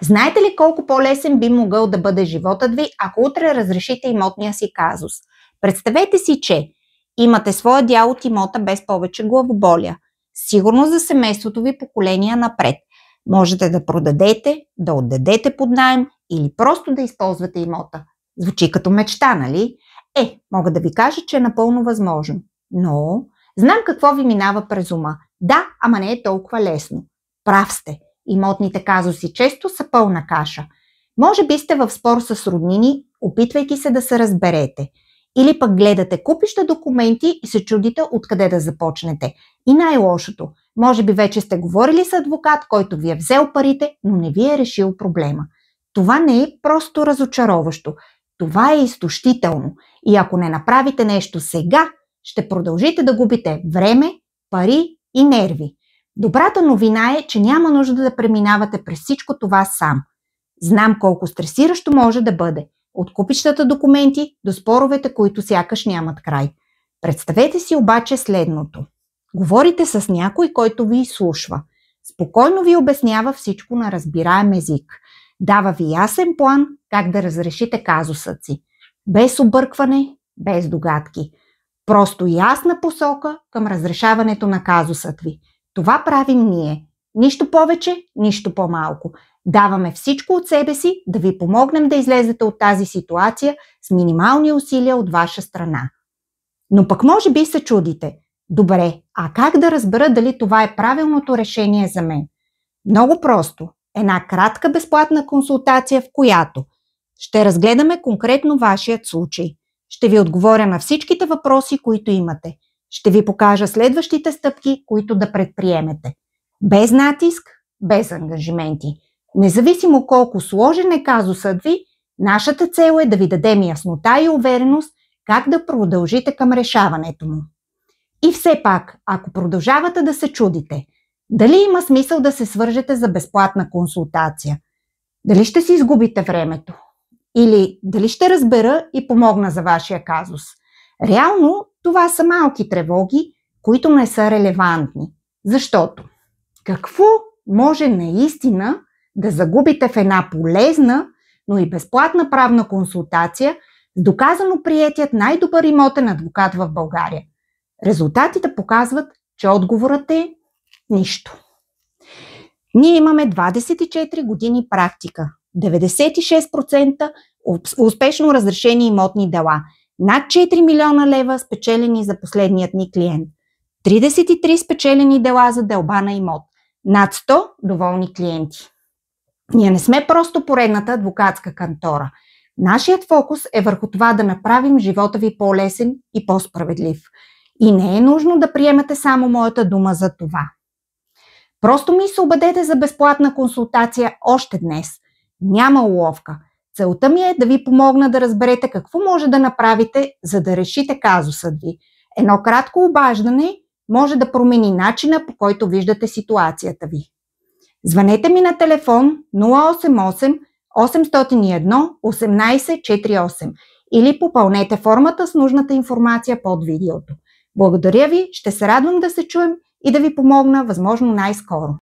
Знаете ли колко по-лесен би могъл да бъде животът ви, ако утре разрешите имотния си казус? Представете си, че имате своя дял от имота без повече главоболия. Сигурно за семейството ви поколения напред. Можете да продадете, да отдадете под наем или просто да използвате имота. Звучи като мечта, нали? Мога да ви кажа, че е напълно възможно. Но знам какво ви минава през ума. Да, ама не е толкова лесно. Прав сте. Имотните казуси често са пълна каша. Може би сте в спор с роднини, опитвайки се да се разберете. Или пък гледате купища документи и се чудите откъде да започнете. И най-лошото, може би вече сте говорили с адвокат, който ви е взел парите, но не ви е решил проблема. Това не е просто разочароващо. Това е изтощително. И ако не направите нещо сега, ще продължите да губите време, пари и нерви. Добрата новина е, че няма нужда да преминавате през всичко това сам. Знам колко стресиращо може да бъде. От купищата документи до споровете, които сякаш нямат край. Представете си обаче следното. Говорите с някой, който ви изслушва. Спокойно ви обяснява всичко на разбираем език. Дава ви ясен план как да разрешите казусът си. Без объркване, без догадки. Просто ясна посока към разрешаването на казусът ви. Това правим ние. Нищо повече, нищо по-малко. Даваме всичко от себе си да ви помогнем да излезете от тази ситуация с минимални усилия от ваша страна. Но пък може би се чудите. Добре, а как да разбера дали това е правилното решение за мен? Много просто. Една кратка безплатна консултация, в която ще разгледаме конкретно вашият случай. Ще ви отговоря на всичките въпроси, които имате. Ще ви покажа следващите стъпки, които да предприемете. Без натиск, без ангажименти. Независимо колко сложен е казусът ви, нашата цел е да ви дадем яснота и увереност как да продължите към решаването му. И все пак, ако продължавате да се чудите, дали има смисъл да се свържете за безплатна консултация? Дали ще си изгубите времето? Или дали ще разбера и помогна за вашия казус? Реално това са малки тревоги, които не са релевантни. Защото какво може наистина да загубите в една полезна, но и безплатна правна консултация с доказано приетият най-добър имотен адвокат в България? Резултатите показват, че отговорът е нищо. Ние имаме 24 години практика, 96% успешно разрешени имотни дела, над 4 милиона лева спечелени за последният ни клиент, 33 спечелени дела за делба на имот, над 100 доволни клиенти. Ние не сме просто поредната адвокатска кантора. Нашият фокус е върху това да направим живота ви по-лесен и по-справедлив. И не е нужно да приемете само моята дума за това. Просто ми се обадете за безплатна консултация още днес. Няма уловка. Целта ми е да ви помогна да разберете какво може да направите, за да решите казусът ви. Едно кратко обаждане може да промени начина, по който виждате ситуацията ви. Звънете ми на телефон 088 801 1848 или попълнете формата с нужната информация под видеото. Благодаря ви, ще се радвам да се чуем и да ви помогна възможно най-скоро.